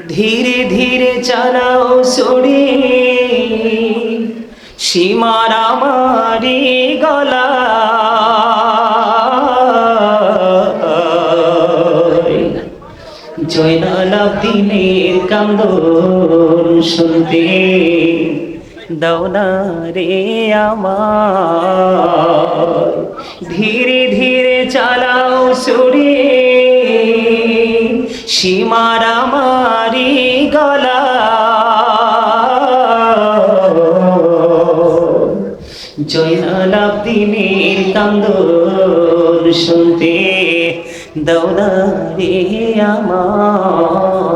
ধীরে ধীরে চালাও ছুরি সীমার আমারি গলা জয়নাল আবদিনের কান্দন শুনতে দাও না রে আমার ধীরে ধীরে চালাও ছুরি সীমার আমারি গলা জয়নাল আবদিনের কান্দন শুনতে দাও না রে আমায়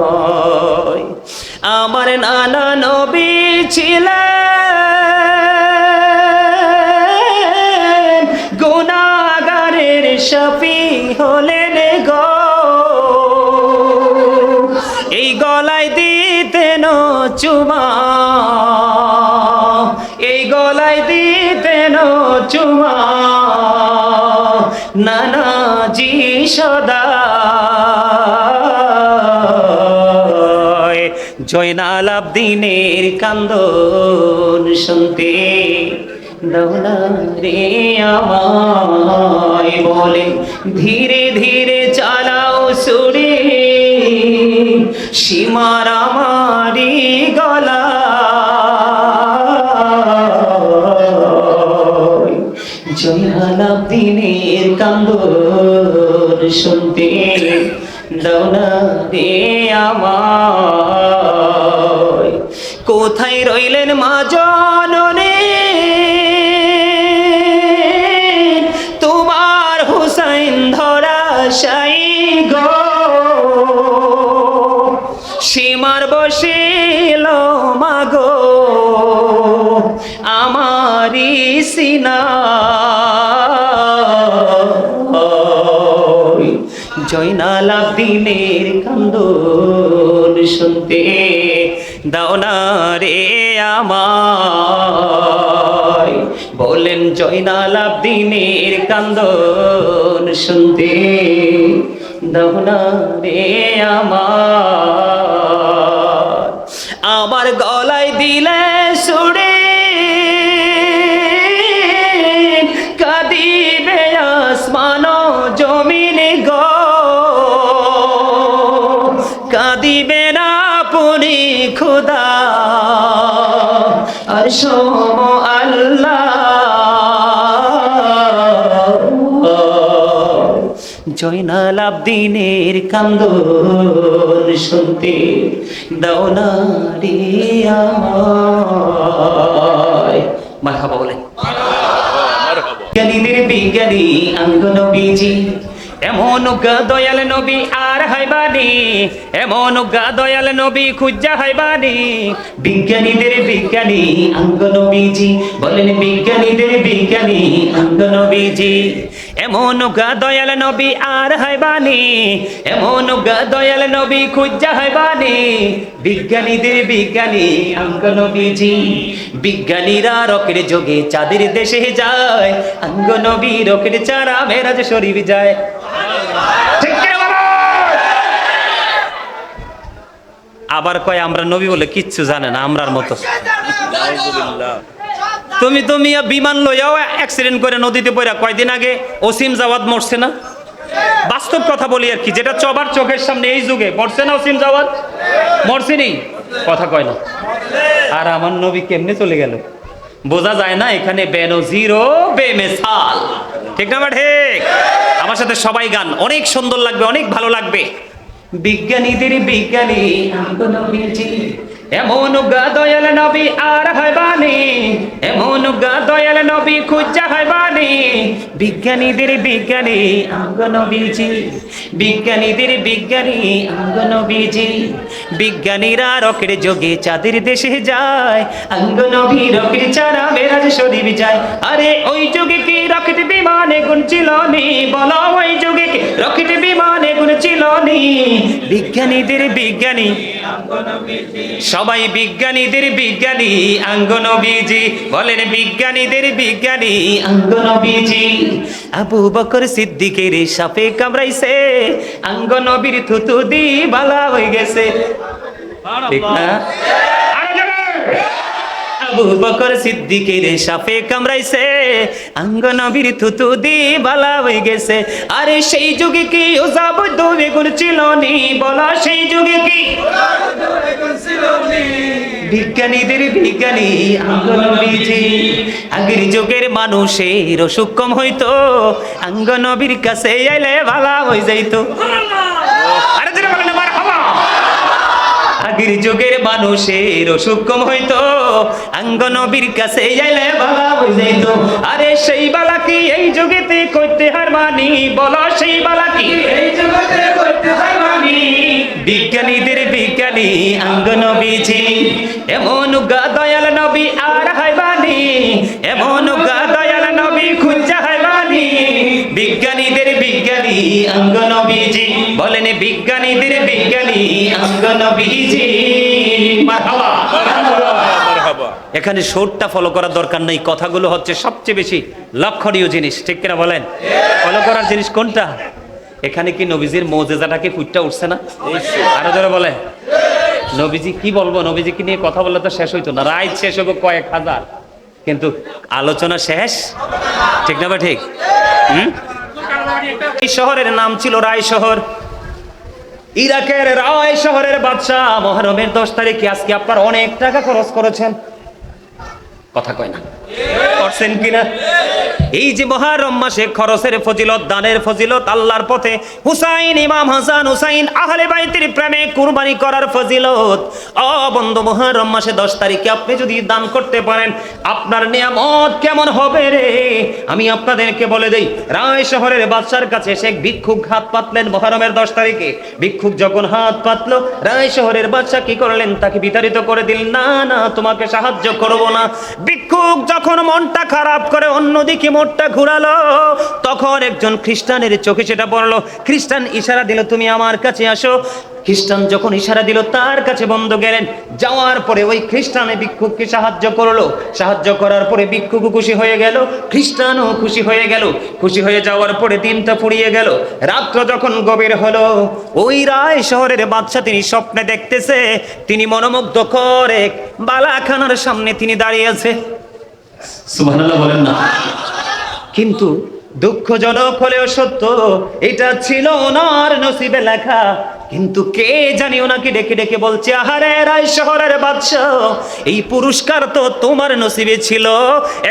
আমার নানা নবী ছিলেন গুনাহগারের শফি হলেন গো এই গলায় দিতেন চুমা এই গলায় দিতেন চুমা নানাজি সদা জয়নাল আবদিনের কান্দন শুনতে দাও না রে আমায় বলে ধীরে ধীরে চালাও ছুরি সীমার আমারি গলা জয়নাল আবদিনের কান্দন শুনতে দাও না রে আমায় কোথায় রইলেন মা জননী তোমার হুসাইন ধরা শাই গো সীমার বসিল মাগো আমারি সিনা জয়নাল আবদিনের কান্দন শুনতে দাও না রে আমায় বলেন জয়নাল আবদিনের কান্দন শুনতে দাও না রে আমার গলায় দিলে সুরে কাঁদিবে আসমান জমিন গো কাঁদিবে না পুনি খুদা আর সোম আল্লাহ জয়নাল আবদিনের কান্দন শুনতে দাও না রে আমায় মারহাবা বলেন জ্ঞানীদের বিজ্ঞানী আঙ্গ নবীজি এমন দয়াল নবী আর হাইবানি এমন দয়াল নবী খুঁজা হাইবানি বিজ্ঞানীদের বিজ্ঞানী আঙ্গ নবীজি বলেন বিজ্ঞানীদের বিজ্ঞানী আঙ্গ নবীজি এমন দয়াল নবী আর হাইবানি এমন দয়াল নবী খুঁজা হাইবানি বিজ্ঞানীদের বিজ্ঞানী আঙ্গ নবীজি বিজ্ঞানীরা রকেট যোগে চাঁদের দেশে যায় আঙ্গ নবী রকেট চারা মেরাজ শরীফ যায় আবার কয় আমরা নবী বলে কিচ্ছু জানে না আমরার মতো তুমি বিমান লইয়াও অ্যাক্সিডেন্ট করে নদীতে পড়া কয়দিন আগে ওসিম জাওয়াদ মরছে না বাস্তব কথা বলি আর কি যেটা সবার চোখের সামনে এই যুগে মরছে না ওসিম জাওয়াদ মরছে নি কথা কয় না আর আমার নবী কেমনে চলে গেল বোঝা যায় না এখানে বেনজিরো বেমিসাল ঠিক না ঠিক আমার সাথে সবাই গান অনেক সুন্দর লাগবে অনেক ভালো লাগবে বিজ্ঞানীদের বিজ্ঞানী আঙ্গ নবীজি এমন দয়াল নবী আর হাইবানি এমন দয়াল নবী খুঁজা হাইবানি বিজ্ঞানীদের বিজ্ঞানী আঙ্গ নবীজি বিজ্ঞানীদের বিজ্ঞানী আঙ্গ নবীজি বিজ্ঞানীরা রকেট যোগে চাঁদের দেশে যায় আঙ্গ নবী রকেট চারা মেরাজ শরীফ যায় আরে ওই যুগে কি রকেট বিমানে গুণ ছিল নি বলো ওই যুগে কি রকেট বিমানে গুণ ছিল নি বিজ্ঞানীদের বিজ্ঞানী আঙ্গ নবীজি সবাই বিজ্ঞানীদের বিজ্ঞানী আঙ্গ নবীজি বলেন বিজ্ঞানীদের বিজ্ঞানী আঙ্গ নবীজি আবু বকর সিদ্দিকের সাপে কামড়াইছে আঙ্গ নবীর থুতু দি বালা হয়ে গেছে ঠিক না? আবু বকর সিদ্দিকের সাপে কামড়াইছে, আঙ্গ নবীর থুতু দি বালা হয়ে গেছে। আরে সেই যুগে কি ওজাব বেগুন ছিল নি? বলা সেই যুগে কি বিজ্ঞানীদের বিজ্ঞানী আঙ্গ নবীজি। আগের যুগের মানুষের অসুখ কম হইতো, আঙ্গ নবীর কাছে আইলে ভালা হয়ে যাইতো। আরে যেটা বলেন আমার হাওয়া। আগের যুগের মানুষের অসুখ কম হইতো, আঙ্গ নবীর কাছে আইলে ভালা হয়ে যাইতো। আরে সেই বালা কি এই যুগেতে কইতে হারমানি? বলো সেই বালা কি এই যুগেতে কইতে হারমানি? বিজ্ঞানীদের বিজ্ঞানী আঙ্গ নবীজি। এমন গা দয়াল নবী আর হাইবানি, এমন গা দয়াল নবী খুঁজা হাইবানি। বিজ্ঞানীদের বিজ্ঞানী আঙ্গ নবীজি। বলেন বিজ্ঞানীদের বিজ্ঞানী আঙ্গ নবীজি। মারহাবা। এখানে সুরটা ফলো করার দরকার নেই, কথাগুলো হচ্ছে সবচেয়ে বেশি লক্ষণীয় জিনিস, ঠিক কিনা বলেন? ফলো করার জিনিস কোনটা? এখানে কি নবীজির মৌজেজাটাকে ফুটটা উঠছে না? আরো জোরে বলে নবীজি। কি বলবো, নবীজিকে নিয়ে কথা বললে তো শেষ হইতো না, রাত শেষ হবো কয়েক হাজার, কিন্তু আলোচনা শেষ, ঠিক না? বা ঠিক? এই শহরের নাম ছিল রায় শহর। ইরাকের রায় শহরের বাদশাহ মুহররমের 10 তারিখে আজকে আপনার অনেক টাকা খরচ করেছেন, কথা কয় না, করছেন কিনা? এই যে মুহররম মাসে খরচের ফজিলত, দানের ফজিলত, আল্লাহর পথে হুসাইন, ইমাম হাসান হুসাইন আহলে বাইতের প্রেমে কুরবানি করার ফজিলত। ও বন্ধু, মুহররম মাসে 10 তারিখে আপনি যদি দান করতে পারেন, আপনার নিয়ামত কেমন হবে রে? আমি আপনাদেরকে বলে দেই, রায় শহরের বাদশার কাছে এসে এক ভিক্ষুক হাত পাতলেন মুহররমের 10 তারিখে। ভিক্ষুক যখন হাত পাতলো, রায় শহরের বাদশা কি করলেন? তাকে বিতাড়িত করে দিলেন। না না, তোমাকে সাহায্য করব না। ভিক্ষুক যখন মনটা খারাপ করে অন্যদিকে মোটটা ঘুরালো, তখন একজন খ্রিস্টানের চোখে সেটা পড়লো। খ্রিস্টান ইশারা দিল, তুমি আমার কাছে আসো। খ্রিস্টান যখন ইশারা দিল, তার কাছে বন্ধু গেলেন। যাওয়ার পরে ওই খ্রিস্টানে ভিক্ষুককে সাহায্য করলো। সাহায্য করার পরে ভিক্ষুকও খুশি হয়ে গেল, খ্রিস্টানও খুশি হয়ে গেল। খুশি হয়ে যাওয়ার পরে দিনটা ফুরিয়ে গেল। রাত্র যখন গভীর হলো, ওই রায় শহরের বাদশা তিনি স্বপ্নে দেখতেছে, তিনি মনোমুগ্ধকর এক বালাখানার সামনে তিনি দাঁড়িয়ে আছে। সুবহানাল্লাহ বলেন না? কিন্তু দুঃখজনক হলেও সত্য, এটা ছিল ওনার নসিবে লেখা। কিন্তু কে জানি ওনাকে ডেকে ডেকে বলছে, আহারে রায় শহরের বাদশাহ, এই পুরস্কার তো তোমার নসিবে ছিল,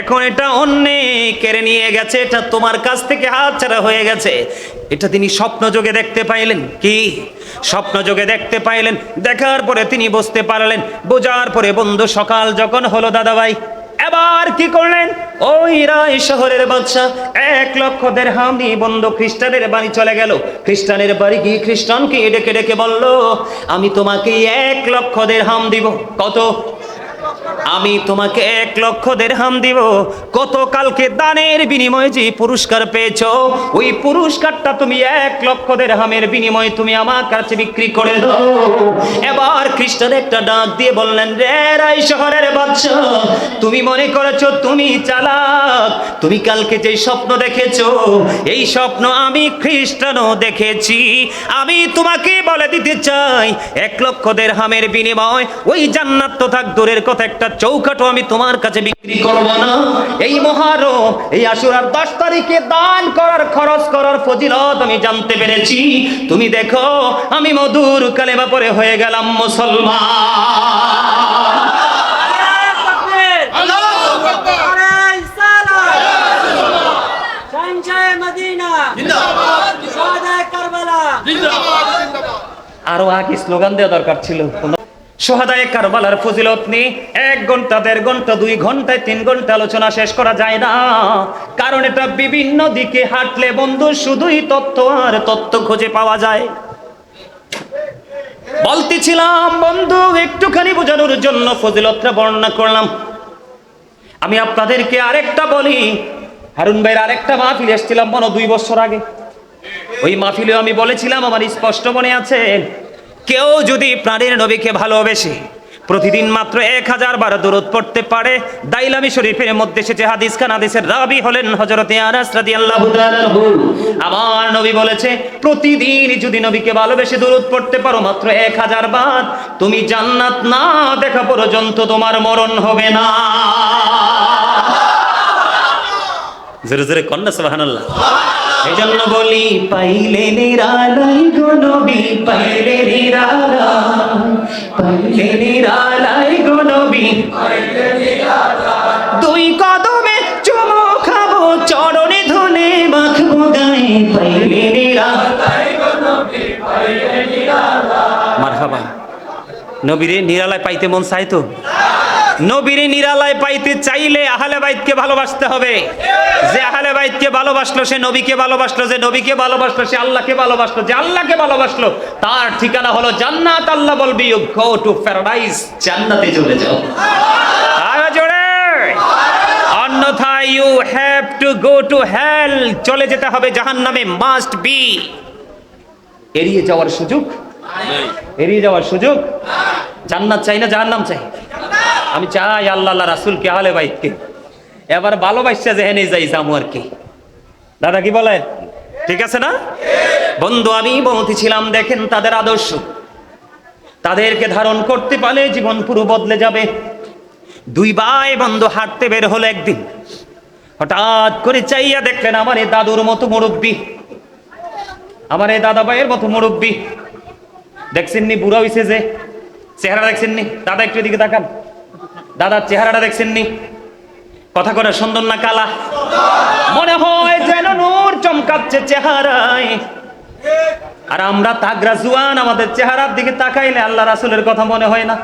এখন এটা অন্যে কেড়ে নিয়ে গেছে, এটা তোমার কাছ থেকে হাতছাড়া হয়ে গেছে। এটা তিনি স্বপ্নযোগে দেখতে পাইলেন। কি স্বপ্নযোগে দেখতে পাইলেন? দেখার পরে তিনি বুঝতে পারলেন। বোঝার পরে বন্ধু সকাল যখন হলো, দাদা ভাই এবার কি করলেন? ওই রায় শহরের বাদশা 1 লক্ষ দিরহাম নিয়ে বন্ধু খ্রিস্টানের বাড়ি চলে গেল। খ্রিস্টানের বাড়ি গিয়ে খ্রিস্টানকে ডেকে ডেকে বলল, আমি তোমাকে 1 লক্ষ দিরহাম দিব। কত? আমি তোমাকে 1 লক্ষ দিরহাম দিব। কত কালকে দানের বিনিময়ে যে পুরস্কার পেয়েছো, ওই পুরস্কারটা তুমি 1 লক্ষ দিরহামের বিনিময়ে তুমি আমার কাছে বিক্রি করে দাও। এবার খ্রিস্টান একটা ডাক দিয়ে বললেন, রে রায় শহরের বাদশা, তুমি মনে করেছো তুমি চালাক, তুমি কালকে যে স্বপ্ন দেখেছো, এই স্বপ্ন আমি খ্রিস্টানও দেখেছি। আমি তোমাকে বলে দিতে চাই, 1 লক্ষ দিরহামের বিনিময় ওই জান্নাত তো থাক দূরের কথা, একটা চৌকাঠও আমি তোমার কাছে বিক্রি করব না। এই মুহররম, এই আশুরার 10 তারিখে দান করার, খরচ করার ফজিলত আমি জানতে পেরেছি। তুমি দেখো, আমি মধুর কালেমা পড়ে হয়ে গেলাম মুসলমান। আরো আগে স্লোগান দেওয়া দরকার ছিল। শহাদায়ে কারবালার ফজিলত নিয়ে 1 ঘন্টা, 1.5 ঘন্টা, 2 ঘন্টায় 3 ঘন্টা আলোচনা শেষ করা যায় না, কারণ এটা বিভিন্ন দিকে হাঁটলে বন্ধু শুধুই তথ্য আর তথ্য খুঁজে পাওয়া যায়। বলতেছিলাম বন্ধু, একটুখানি বোঝানোর জন্য ফজিলতটা বর্ণনা করলাম। আমি আপনাদেরকে আরেকটা বলি, হারুন ভাইয়ের আরেকটা মাহফিল এসেছিলাম 2 বছর আগে। ওই মাহফিলে আমি বলেছিলাম, আমার স্পষ্ট মনে আছে, কেউ যদি প্রাণের নবীকে ভালোবেসে, প্রতিদিন মাত্র 1000 বার দরুদ পড়তে পারে। দাইলামি শরীফের মধ্যে এসেছে হাদিস খান, হাদিসের রাবি হলেন হযরতে আনাস রাদিয়াল্লাহু তাআলা আনহু। আমার নবী বলেছে প্রতিদিন যদি নবীকে ভালোবেসে দরুদ পড়তে পারো মাত্র 1000 বার, তুমি জান্নাত না দেখা পর্যন্ত তোমার মরণ হবে না। জোরে জোরে কন্যা সুবহানাল্লাহ। এই জন্য বলি পাইলে নিরালাই গো নবী, পাইলে নিরালাই, পাইলে নিরালাই গো নবী, পাইলে নিরালাই। দুই কদমে চুমু খাবো, চরণে ধনে মাখবো গায়ে, পাইলে নিরালাই গো নবী, পাইলে নিরালাই। মারহাবা। নবীরে নিরালায় পাইতে মন চাই তো? নবীরে নিরালায় পাইতে চাইলে আহলে বাইতকে ভালোবাসতে হবে। যে আহলে বাইতকে ভালোবাসলো সে নবীকে ভালোবাসলো, যে নবীকে ভালোবাসলো সে আল্লাহকে ভালোবাসলো, যে আল্লাহকে ভালোবাসলো তার ঠিকানা হলো জান্নাত। আল্লাহ বলবি ইউ গো টু প্যারাডাইস, জান্নাতে চলে যাও। আর জোরে অন্যথায় you have to go to hell, চলে যেতে হবে জাহান্নামে, মাস্ট বি। এড়িয়ে যাওয়ার সুযোগ, এড়িয়ে যাওয়ার সুযোগ। জান্নাত চাই না জাহান্নাম চাই? আমি চাই আল্লাহ আল্লাহ রাসূলকে আহলে বাইতকে এবার ভালোবাসা যেহেনে যাই যাবো আর কি। দাদা কি বলে? ঠিক আছে না বন্ধু? আমি বলতেছিলাম দেখেন তাদের আদর্শ, তাদেরকে ধারণ করতে পারলে জীবন পুরো বদলে যাবে। দুই ভাই বন্ধু হাঁটতে বের হলো একদিন, হঠাৎ করে চাইয়া দেখলেন আমার এই দাদুর মতো মুরব্বী, আমার এই দাদা ভাইয়ের মতো মুরব্বী। দেখছেননি বুড়া হইছে যে, চেহারা দেখছেননি? দাদা একটু এদিকে তাকান, দাদার চেহারাটা দেখছেননি? কথা করে সুন্দর না কালা? মনে হয় যেন নূর চমকাচ্ছে চেহারায়। আর আমরা তাগরা জুয়ান, আমাদের চেহারার দিকে তাকাইলে আল্লাহ রাসূলের কথা মনে হয় না,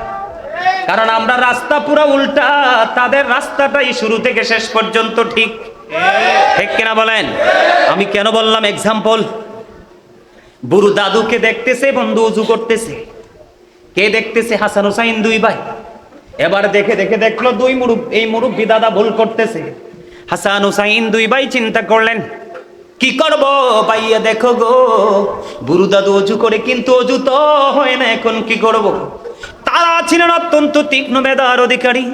কারণ আমরা রাস্তা পুরো উল্টা, তাদের রাস্তাটাই শুরু থেকে শেষ পর্যন্ত ঠিক। ঠিক কিনা বলেন? আমি কেন বললাম এক্সাম্পল? বুড়ো দাদুকে দেখতেছে বন্ধু উজু করতেছে, কে দেখতেছে? হাসান হুসাইন দুই ভাই। এবার দেখে দেখে দেখলো এই মুরব্বী দাদা ভুল করতেছে। হাসান হুসাইন দুই ভাই চিন্তা করলেন কি করব ভাইয়া, দেখো গো বুড়ো দাদু অজু করে কিন্তু অজু তো হয় না, এখন কি করব? তারা ছিলেন অত্যন্ত তীক্ষ্ণ মেধার অধিকারী।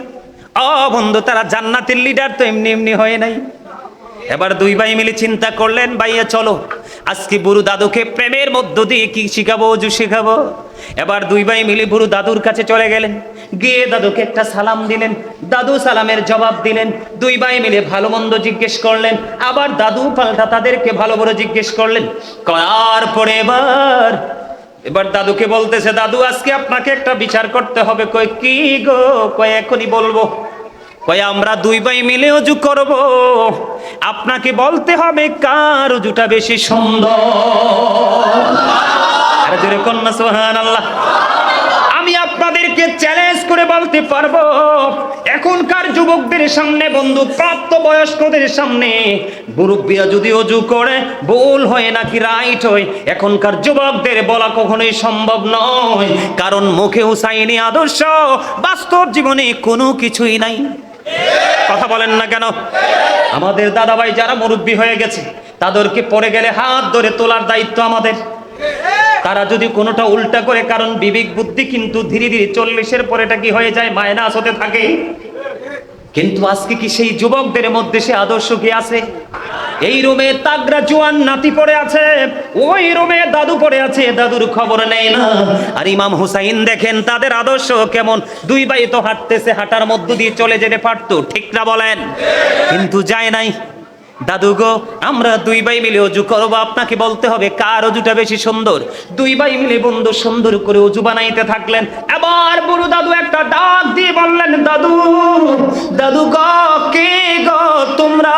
বন্ধু তারা জান্নাতের লিডার তো এমনি এমনি হয় নাই। এবার দুই ভাই মিলে চিন্তা করলেন ভাইয়া চলো আজকে বুড়ো দাদুকে প্রেমের মধ্য দিয়ে কি শিখাবো, অজু শিখাবো। এবার দুই ভাই মিলে বুড়ো দাদুর কাছে চলে গেলেন, গিয়ে দাদুকে একটা সালাম দিলেন, দাদু সালামের জবাব দিলেন। দুই ভাই মিলে ভালো মন্দ জিজ্ঞেস করলেন, আবার দাদু পাল্টা তাদেরকে ভালো বড় জিজ্ঞেস করলেন। করার পরে এবার দাদুকে বলতেছে দাদু আজকে আপনাকে একটা বিচার করতে হবে। কই কি গো? কয় এখনই বলবো। কয় আমরা দুই ভাই মিলে অজু করব, আপনাকে বলতে হবে কার অজুটা বেশি সুন্দর। আর জোরে কন্যা সুবহানাল্লাহ। আমি আপনাদেরকে চ্যালেঞ্জ করে বলতে পারবো এখনকার যুবকদের সামনে বন্ধু, প্রাপ্ত বয়স্কদের সামনে মুরব্বীরা যদি অজু করে ভুল হয় নাকি রাইট হয়, এখনকার যুবকদের বলা কখনোই সম্ভব নয়, কারণ মুখে হুসাইনি আদর্শ, বাস্তব জীবনে কোনো কিছুই নাই। কথা বলেন না কেন? আমাদের দাদা ভাই যারা মুরব্বী হয়ে গেছে তাদেরকে পড়ে গেলে হাত ধরে তোলার দায়িত্ব আমাদের। তারা যদি কোনোটা উল্টা করে, কারণ বিবেক বুদ্ধি কিন্তু ধীরে ধীরে 40-এর পরেটা কি হয়ে যায়, মাইনাস হতে থাকে। কিন্তু আজকে কি সেই যুবকদের মধ্যে সে আদর্শ কি আছে? এই রুমে তাগরা জোয়ান নাতি পড়ে আছে, ওই রুমে দাদু পড়ে আছে, দাদুর খবর নেই না। আর ইমাম হুসাইন দেখেন তাদের আদর্শ কেমন। দুই ভাই তো হাঁটতেছে, হাঁটার মধ্য দিয়ে চলে যেতে পারতো, ঠিক না বলেন? কিন্তু যায় নাই। দাদু গো আমরা দুই ভাই মিলে অজু করবো, আপনাকে বলতে হবে কার অজুটা বেশি সুন্দর। দুই ভাই মিলে বন্ধু সুন্দর করে অজু বানাইতে থাকলেন। এবার বুড়ো দাদু একটা ডাক দিয়ে বললেন দাদু, দাদু গো কে গো তোমরা?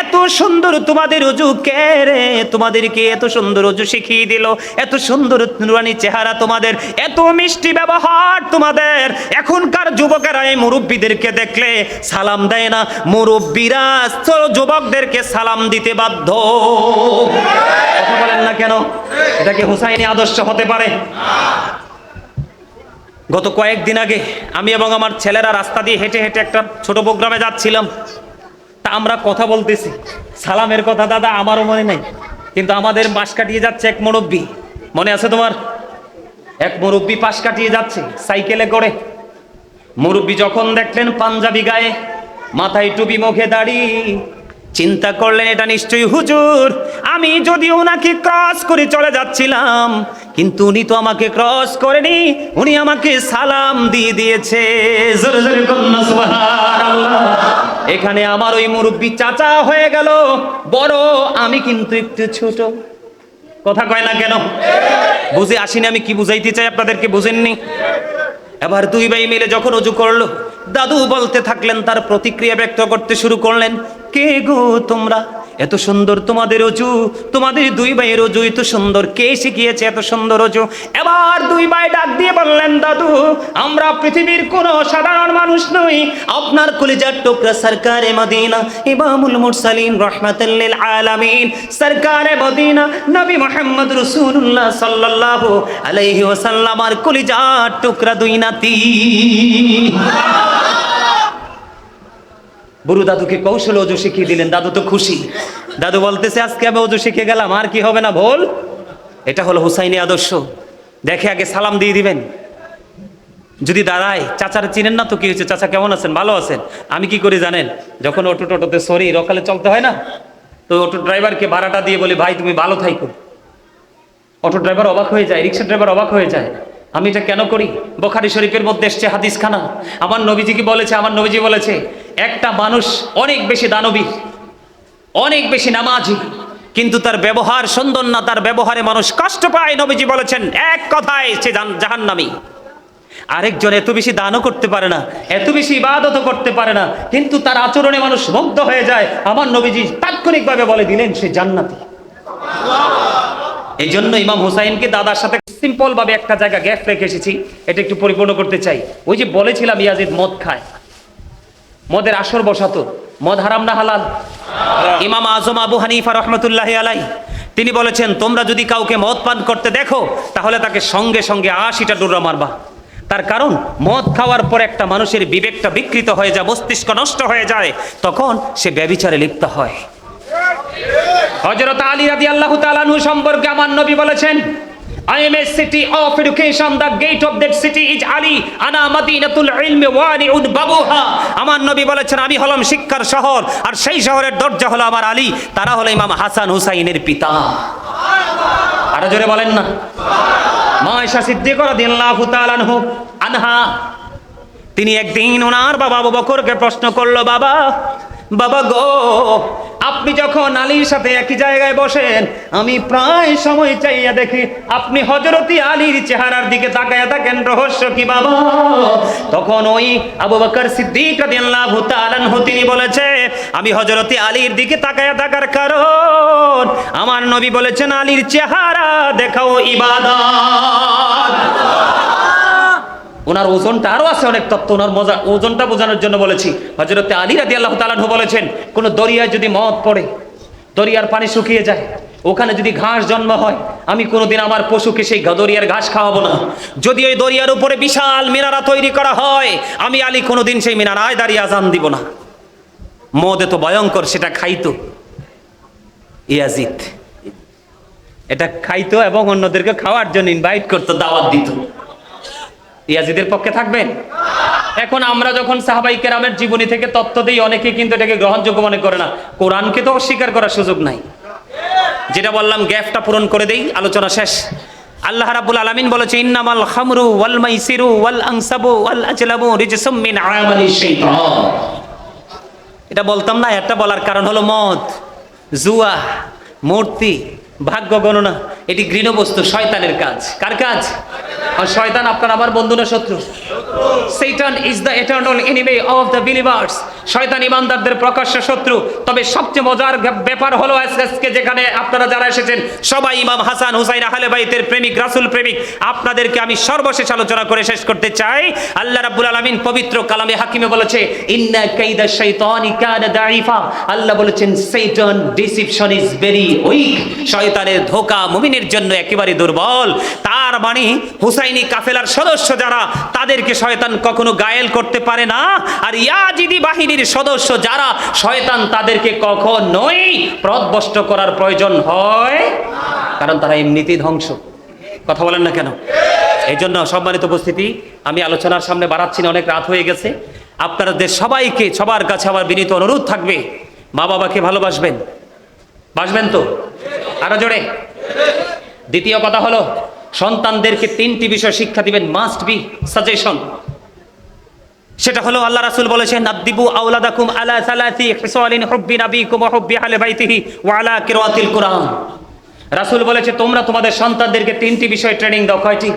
এত সুন্দর তোমাদের অজু কে রে? তোমাদেরকে এত সুন্দর অজু শিখিয়ে দিল, এত সুন্দর নুরানি চেহারা তোমাদের, এত মিষ্টি ব্যবহার তোমাদের। এখনকার যুবকেরা এই মুরব্বীদেরকে দেখলে সালাম দেয় না, মুরব্বীরা যুবকদেরকে সালাম দিতে বাধ্য। কথা বলেন না কেন? এটা কি হুসাইনি আদর্শ হতে পারে? গত কয়েকদিন আগে আমি এবং আমার ছেলেরা রাস্তা দিয়ে হেঁটে হেঁটে একটা ছোট প্রোগ্রামে যাচ্ছিলাম। তা আমরা কথা বলতেছি সালামের কথা, দাদা আমারও মনে নাই, কিন্তু আমাদের পাশ কাটিয়ে যাচ্ছে এক মুরব্বী, মনে আছে তোমার? এক মুরব্বী পাশ কাটিয়ে যাচ্ছে সাইকেলে করে। মুরব্বী যখন দেখলেন পাঞ্জাবি গায়ে, মাথায় টুপি, মুখে দাড়ি, চিন্তা করলেন এটা নিশ্চয়ই হুজুর। আমি যদি ওনাকে ক্রস করে চলে যাচ্ছিলাম, কিন্তু উনি তো আমাকে ক্রস করেনি, উনি আমাকে সালাম দিয়ে দিয়েছে। জোরে জোরে বলুন সুবহানাল্লাহ। এখানে আমার ওই মুরব্বী চাচা হয়ে গেল বড়, আমি কিন্তু একটু ছোট। কথা কয় না কেন? বুঝে আসিনি আমি কি বুঝাইতে চাই আপনাদেরকে, বুঝেননি? এবার দুই ভাই মিলে যখন ওযু করলো, দাদু বলতে থাকলেন, তার প্রতিক্রিয়া ব্যক্ত করতে শুরু করলেন, কে গো তোমরা? এত সুন্দর তোমাদের ওযু, তোমাদের দুই ভাইয়ের ওযু এত সুন্দর, কে শিখিয়েছে এত সুন্দর ওযু? এবার দুই ভাই ডাক দিয়ে বললেন, দাদু আমরা পৃথিবীর কোন সাধারণ মানুষ নই, আপনার কলিজার টুকরা সরকারে মদিনা, ইমামুল মুরসালিন রাহমাতুল লিল আলামিন, সরকারে মদিনা নবী মুহাম্মদ রাসূলুল্লাহ সাল্লাল্লাহু আলাইহি ওয়াসাল্লাম আর কলিজার টুকরা দুই নাতি। বুড়ো দাদুকে কৌশল ওযু শিখিয়ে দিলেন, দাদু তো খুশি। দাদু বলতেছে, আজকে আমি ওযু শিখে গেলাম, আর কি হবে না ভুল। এটা হলো হুসাইনি আদর্শ। দেখে আগে সালাম দিয়ে দিবেন, যদি দাঁড়ায়, চাচার চিনেন না তো কি হয়েছে, চাচা কেমন আছেন, ভালো আছেন? আমি কি করি জানেন, যখন অটো টোটোতে সরি রকালে চলতে হয় না, তো অটো ড্রাইভারকে ভাড়াটা দিয়ে বলি, ভাই তুমি ভালো থাইকো। অটো ড্রাইভার অবাক হয়ে যায়, রিক্সা ড্রাইভার অবাক হয়ে যায়। আমি এটা কেন করি? বুখারী শরীফের মধ্যে এসছে হাদিস খানা, আমার নবীজি কি বলেছে? আমার নবীজি বলেছে, একটা মানুষ অনেক বেশি দানবী, অনেক বেশি নামাজি, কিন্তু তার ব্যবহার সুন্দর না, তার ব্যবহারে মানুষ কষ্ট পায়। নবীজি বলেছেন এক কথায় সে জাহান্নামী। আরেকজন এত বেশি দানও করতে পারে না, এত বেশি ইবাদতও করতে পারে না, কিন্তু তার আচরণে মানুষ মুগ্ধ হয়ে যায়। আমার নবীজি তাৎক্ষণিকভাবে বলে দিলেন সে জান্নাতি। এই জন্য ইমাম হুসাইনকে দাদার সাথে সিম্পল ভাবে একটা জায়গা গ্যাপ রেখে এসেছি, এটা একটু পরিপূর্ণ করতে চাই। ওই যে বলেছিলাম ইয়াজিদ মদ খায়, মদের আসর বসাতো, মদ হারাম না হালাল? ইমাম আজম আবু হানিফা রহমতুল্লাহি আলাইহি তিনি বলেছেন, তোমরা যদি কাউকে মদ পান করতে দেখো, তাহলে তাকে সঙ্গে সঙ্গে ৮০টা ডোরা মারবা। তার কারণ মদ খাওয়ার পর একটা মানুষের বিবেকটা বিকৃত হয়ে যায়, মস্তিষ্ক নষ্ট হয়ে যায়, তখন সে ব্যভিচারে লিপ্ত হয়। হযরত আলী রাদিয়াল্লাহু তাআলা আনহু সম্পর্কে আমার নবী বলেছেন, I am a city of education, the gate of that city is Ali, ana madinatul ilmi wani'un babuha। আমার নবী বলেছেন, আমি হলাম শিক্ষার শহর, আর সেই শহরের দরজা হলো আমার আলী, তারা হলো ইমাম হাসান হুসাইনের পিতা। আরো জোরে বলেন না। মা আয়েশা সিদ্দিকা রাদিয়াল্লাহু তাআলা আনহা তিনি একদিন ওনার বাবা আবু বকরকে প্রশ্ন করলো, বাবা বাবা গো, আপনি যখন আলীর সাথে একই জায়গায় বসেন, আমি প্রায় সময় চাইয়া দেখি আপনি হযরতি আলীর চেহারার দিকে তাকায়া থাকেন, রহস্য কি বাবা? তখন ওই আবু বকর সিদ্দিক রাদিয়াল্লাহু তাআলা আনহু তিনি বলেছে, আমি হযরতি আলীর দিকে তাকায়া থাকার কারণ আমার নবী বলেছেন, আলীর চেহারা দেখাও ইবাদত। ওনার ওজনটা আরো আছে অনেক তত্ত্ব, ওনার ওজনটা বোঝানোর জন্য বলেছি। হযরত আলী রাদিয়াল্লাহু তাআলা আনহু বলেছেন, কোন দরিয়ায় যদি মদ পড়ে, দরিয়ার পানি শুকিয়ে যায়, ওখানে যদি ঘাস জন্ম হয়, আমি কোনোদিন আমার পশুকে সেই দরিয়ার ঘাস খাওয়াবো না। যদি ওই দরিয়ার উপরে বিশাল মিনারা তৈরি করা হয়, আমি আলী কোনোদিন সেই মিনারায় দাঁড়িয়ে আজান দিব না। মদ এত ভয়ঙ্কর, সেটা খাইতো ইয়াজিদ, এটা খাইতো এবং অন্যদেরকে খাওয়ার জন্য ইনভাইট করতো, দাওয়াত দিত। ইয়াজিদের পক্ষে থাকবেন? এখন আমরা যখন সাহাবায়ে কেরামের জীবনী থেকে তথ্য দেই, অনেকে কিন্তু এটাকে গ্রহণযোগ্য মনে করে না। কোরআনকে তো অস্বীকার করার সুযোগ নাই। যেটা বললাম গ্যাপটা পূরণ করে দেই, আলোচনা শেষ। আল্লাহ রাব্বুল আলামিন বলেছে, ইন্নামাল খামরু ওয়াল মাইসিরু ওয়াল আনসাবু ওয়াল আজলামু রিজসুম মিন আমালিশ শাইতান। এটা বলতাম না, এটা বলার কারণ হলো মদ, জুয়া, মূর্তি, ভাগ্য গণনা, এটি ঘৃণ্য বস্তু, শয়তানের কাজ। কার কাজ? আর শয়তান আপনার আমার বন্ধু না শত্রু? Satan is the eternal enemy of the believers। শয়তান ইমানদারদের প্রকাশ্য শত্রু। তবে সবচেয়ে মজার ব্যাপার হলো আজকে যেখানে আপনারা যারা এসেছেন সবাই ইমাম হাসান হুসাইন আহলে বাইতের প্রেমিক, রাসূল প্রেমিক। আপনাদেরকে আমি সর্বশেষ আলোচনা করে শেষ করতে চাই। আল্লাহ রাব্বুল আলামিন পবিত্র কালামে হাকিমে বলেছে, ইন্না কাইদা শাইতানি কানা দাঈফা। আল্লাহ বলেছেন, শয়তান ডিসিপশন ইজ ভেরি উইক। শয়তানের ধোঁকা মুমিনের জন্য একেবারে দুর্বল। তার মানে হুসাইনি কাফেলার সদস্য যারা, তাদেরকে শয়তান কখনো গায়েল করতে পারে না। আর ইয়াজিদি বাহিনীর সদস্য যারা, শয়তান তাদেরকে কখনোই পথভ্রষ্ট করার প্রয়োজন হয়, কারণ তারা এমনিতেই ধ্বংস। কথা বলেন না কেন? এই জন্য সম্মানিত উপস্থিতি, আমি আলোচনার সামনে বাড়াচ্ছি না, অনেক রাত হয়ে গেছে। আপনাদের সবাইকে, সবার কাছে আমার বিনীত অনুরোধ থাকবে, মা বাবাকে ভালোবাসবেন। বাসবেন তো? আরো জোরে। দ্বিতীয় কথা হলো, সন্তানদেরকে 3টি বিষয় শিক্ষা দিবেন, মাস্ট বি সাজেশন। সেটা হলো আল্লাহ রাসূল বলেছেন, আদিবু আওলাদাকুম আলা সালাতি খিসালিন হুব্বি নাবিকুম ওয়া হুব্বি আহলি বাইতিহি ওয়া আলা কিরাতিল কুরআন। রাসূল বলেছে, তোমরা তোমাদের সন্তানদেরকে 3টি বিষয় ট্রেনিং দাও। কয়টি?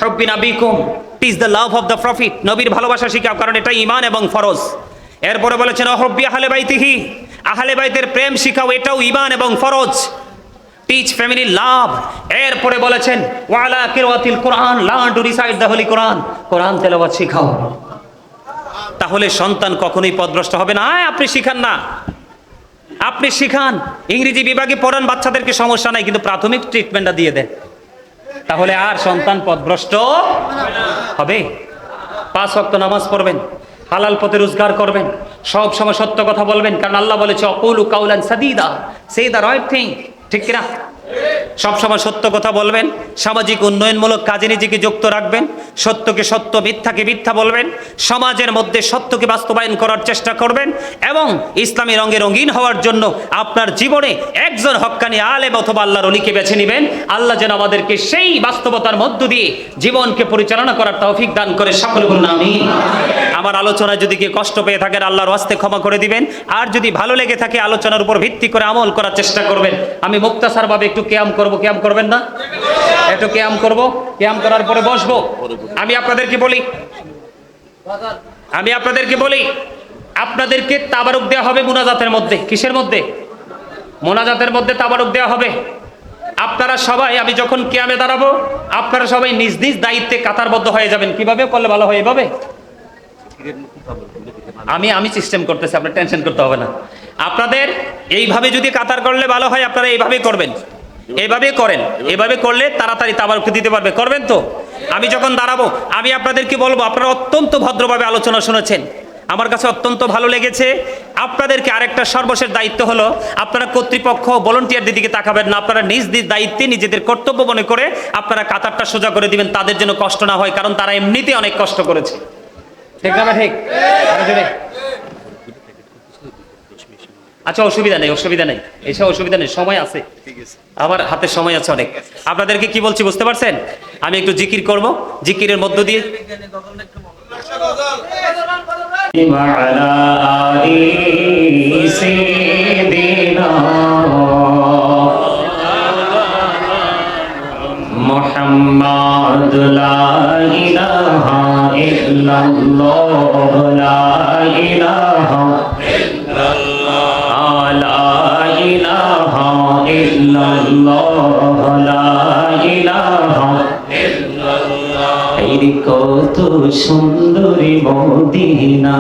হুব্বি নাবিকুম, teach the love of the prophet, নবীর ভালোবাসা শিখাও, কারণ এটা ঈমান এবং ফরজ। এরপরে বলেছেন ওয়া হুব্বি আহলি বাইতিহি, আহলে বাইতের প্রেম শিখাও, এটাও ঈমান এবং ফরজ। Teach family love. এরপরে বলেছেন ওয়া আলা কিরাতিল কুরআন, learn to recite the holy Quran, Quran তেলাওয়াত শিখাও। তাহলে সন্তান কখনোই পথভ্রষ্ট হবে না। আপনি শিখান না, আপনি শিখান, ইংরেজি বিভাগে পড়ান, বাচ্চাদেরকে সমস্যা নাই, কিন্তু প্রাথমিক ট্রিটমেন্টটা দিয়ে দেন, তাহলে আর সন্তান পথভ্রষ্ট হবে। 5 ওয়াক্ত নামাজ পড়বেন, হালাল পথে রোজগার করবেন, সব সময় সত্য কথা বলবেন, কারণ আল্লাহ বলেছে অকুলু কাউলান সাদীদা, সে দ্য রাইট থিং, ঠিক কিনা? সবসময় সত্য কথা বলবেন, সামাজিক উন্নয়নমূলক কাজে নিজেকে যুক্ত রাখবেন, সত্যকে সত্য, মিথ্যাকে মিথ্যা বলবেন, সমাজের মধ্যে সত্যকে বাস্তবায়ন করার চেষ্টা করবেন, এবং ইসলামী রঙে রঙিন হওয়ার জন্য আপনার জীবনে একজন হক্কানি আলেম অথবা আল্লাহর ওলিকে বেছে নেবেন। আল্লাহ যেন আমাদেরকে সেই বাস্তবতার মধ্য দিয়ে জীবনকে পরিচালনা করার তৌফিক দান করে। সকলে বলুন আমিন। আমার আলোচনায় যদি কেউ কষ্ট পেয়ে থাকেন, আল্লাহর ওয়াস্তে ক্ষমা করে দিবেন। আর যদি ভালো লেগে থাকে, আলোচনার উপর ভিত্তি করে আমল করার চেষ্টা করবেন। আমি মুক্তাসারভাবে একটু কিয়াম করব, কিয়াম করবেন না? একটু কিয়াম করব, কিয়াম করার পরে বসবো। আমি আপনাদেরকে বলি, আপনাদেরকে তাবারুক দেওয়া হবে মুনাজাতের মধ্যে। কিসের মধ্যে? মোনাজাতের মধ্যে তাবারুক দেওয়া হবে। আপনারা সবাই, আমি যখন কিয়ামে দাঁড়াবো, আপনারা সবাই নিজ নিজ দায়িত্বে কাতারবদ্ধ হয়ে যাবেন। কিভাবে করলে ভালো হয়? এভাবে আমি সিস্টেম করতেছি, আপনার টেনশন করতে হবে না। আপনাদের এইভাবে যদি কাতার করলে ভালো হয়, আপনারা এইভাবেই করবেন, এইভাবে করেন। এভাবে করলে তাড়াতাড়ি তাবারুক দিতে পারবে। করবেন তো? আমি যখন দাঁড়াবো, আমি আপনাদেরকে বলবো, আপনারা অত্যন্ত ভদ্রভাবে আলোচনা শুনেছেন, আমার কাছে অত্যন্ত ভালো লেগেছে। আপনাদেরকে আরেকটা সর্বশেষ দায়িত্ব হলো, আপনারা কর্তৃপক্ষ ভলান্টিয়ারদের দিকে তাকাবেন না, আপনারা নিজ নিজ দায়িত্বে নিজেদের কর্তব্য মনে করে আপনারা কাতারটা সোজা করে দিবেন, তাদের জন্য কষ্ট না হয়, কারণ তারা এমনিতে অনেক কষ্ট করেছে। ঠিক না? ঠিক। আচ্ছা, অসুবিধা নেই, এসব অসুবিধা নেই, সময় আছে, আমার হাতে সময় আছে অনেক। আপনাদেরকে কি বলছি বুঝতে পারছেন? আমি একটু জিকির করব, জিকিরের মধ্য দিয়ে মুহাম্মাদ লা ইলাহা ইল্লাল্লাহ, লা ইলাহা ইল্লাল্লাহ, লা ইলাহা ইল্লাল্লাহ, লা ইলাহা ইল্লাল্লাহ। এই কত সুন্দরী মদিনা,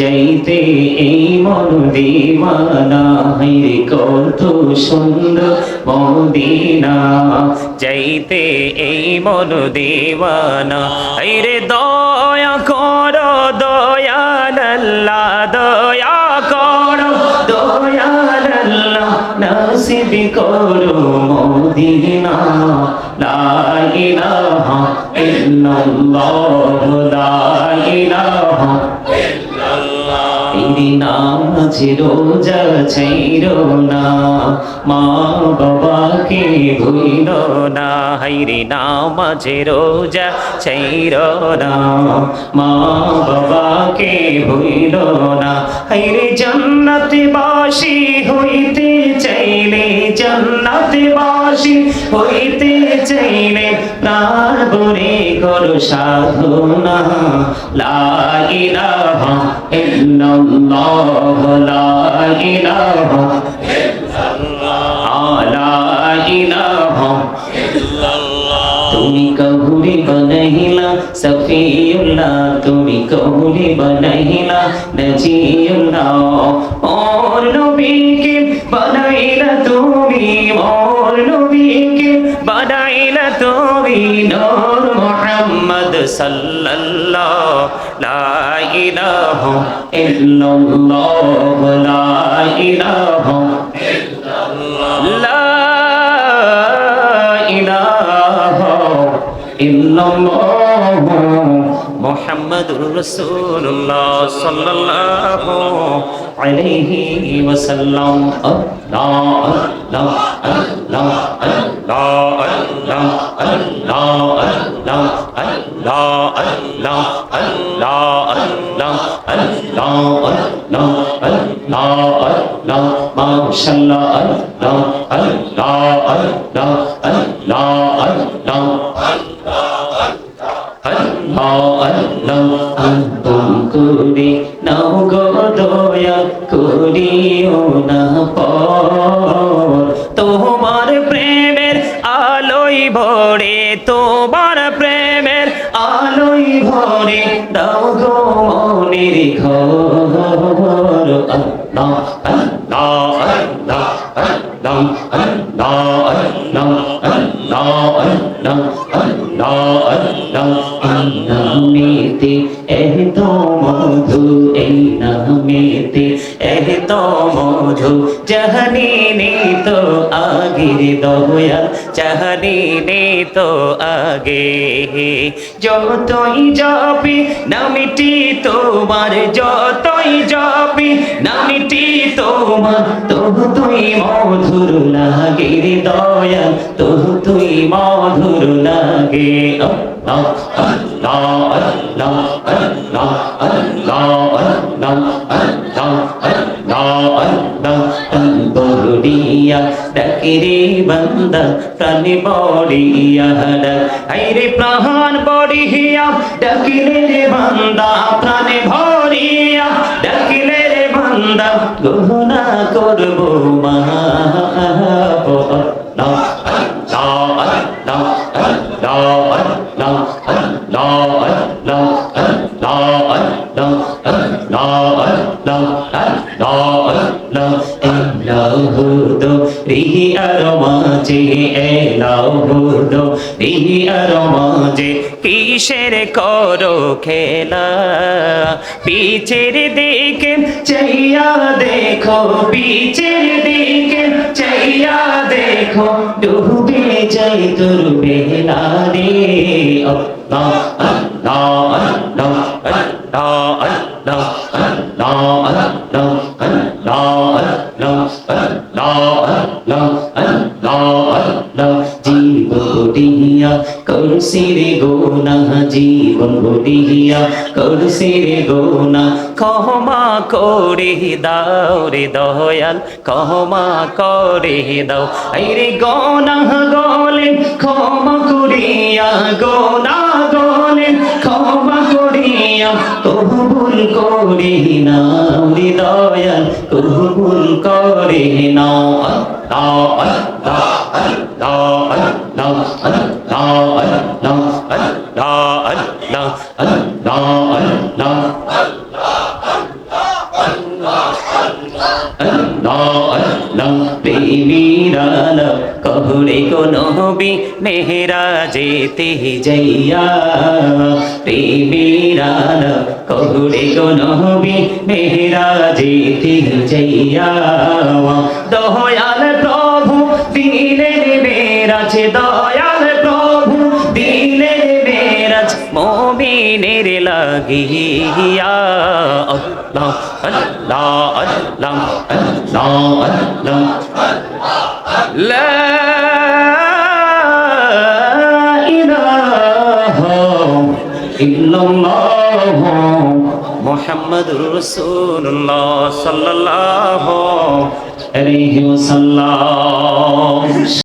যাইতে এই মন দিওয়ানা। এই কত সুন্দর মদিনা, যাইতে এই মন দিওয়ানা। এই রে দয়া করো দয়াল আল্লাহ, দয়া করো দয়াল আল্লাহ, নসিব করো মদিনা। লা ইলাহা ইল্লাল্লাহ, লা ইলাহা ইল্লাল্লাহ। এই নামাজ রোজা ছাইরো না, মা বাবাকে ভুইলো না। হাইরে নামাজ রোজা ছাইরো না, মা বাবাকে ভুইলো না। হাইরে জান্নাতবাসী হইতে চাইলে, জান্নাতবাসী হইতে চাইলে প্রাণ ভরে করো সাধনা। লা ইলাহা ইল্লাল্লাহ, লা ইলাহা ইল্লাল্লাহ, লা ইলাহা ইল্লাল্লাহ। তুমি কহুরে বানাইলা সফিউল্লাহ, তুমি কহুরে বানাইলা নজিউল্লাহ। ওর নবীকে বানাইলা তুমি, ওর নবীকে বানাইলা তুমি নূর মুহাম্মদ সাল্লাল্লাহ। লা ইলাহা ইল্লাল্লাহ, লা ইলাহা ইল্লাল্লাহ, লা ইলাহা ইল্লাল্লাহু মুহাম্মাদুর রাসূলুল্লাহ সাল্লাল্লাহু আলাইহি ওয়াসাল্লাম আল্লাহ আল্লাহ আল্লাহ আল্লাহ আল্লাহ আল্লাহ আল্লাহ আল্লাহ আল্লাহ আল্লাহ আল্লাহ আল্লাহ আল্লাহ আল্লাহ আল্লাহ মাশাআল্লাহ আল্লাহ আল্লাহ আল্লাহ আল্লাহ আল্লাহ আল্লাহ করে নাও গো দয়া করিও না পর তোমার প্রেমের আলোয় ভরে তোমার প্রেমের আলোয় ভরে দাও গো মনের ঘর আল্লাহ আল্লাহ আল্লাহ আল্লাহ আল্লাহ আল্লাহ আল্লাহ আল্লাহ আল্লাহ আল্লাহ নামেতে এত মধু এই নামেতে এত মধু জাহানি নে তো আগের দয়াল জাহানি নে তো আগে যতই যাবি নামটি তোমার যতই যাবি নামটি তোমার তবু তুই মধুর লাগে রে দয়াল তবু তুই মধুর লাগে আল্লাহ আল্লাহ আল্লাহ আল্লাহ আল্লাহ আল্লাহ আল্লাহ আল্লাহ আল্লাহ বড়িয়া ডাকে রে বান্দা প্রাণে বড়িয়া ডাক আইরে প্রাণ বড়িয়া ডাকিলে রে বান্দা প্রাণে ভরিয়া ডাকিলে রে বান্দা গহনা করব মাপ আল্লাহ আল্লাহ আল্লাহ আল্লাহ আল্লাহ আল্লাহ আল্লাহ আল্লাহ আল্লাহ আল্লাহ আল্লাহ আল্লাহ এলাহু দো রিহি আর মাঝে এলাহু দো রিহি আর মাঝে কিসের করো খেলা পিছের দিকে চাইয়া দেখো পিছের দিকে চাইয়া দেখো ডুবে যাই তোর বেলা রে আল্লাহ আল্লাহ আল্লাহ আল্লাহ আল্লাহ আল্লাহ আল্লাহ আল্লাহ আল্লাহ আল্লাহ আল্লাহ জীবন দিয়া করছি রে গোনা জীবন দিয়া করছি রে গোনা ক্ষমা করে দাও রে দয়াল ক্ষমা করে দাও আইরে গোনা গলে ক্ষমা করিয়া গোনা গলে ক্ষমা করিয়া কবুল করে নাও রে দয়াল কবুল করে নাও আল্লাহ আল্লাহ আল্লাহ আল্লাহ আল্লাহ আল্লাহ আল্লাহ আল্লাহ আল্লাহ আল্লাহ প্রেমীরালা কহরে কোনো বি মেহরা যেতে যাইয়া প্রেমীরালা কহরে কোনো বি মেহরা যেতে যাইয়া দয়াল প্রভু দিলে মেরাজ দয়াল প্রভু দিলে মেরাজ মুমিনের লাগিয়া আল্লাহ আল্লাহ আল্লাহ আল্লাহ আল্লাহ লা ইলাহা ইল্লাল্লাহ মুহাম্মাদুর রাসূলুল্লাহ সাল্লাল্লাহু আলাইহি ওয়াসাল্লাম।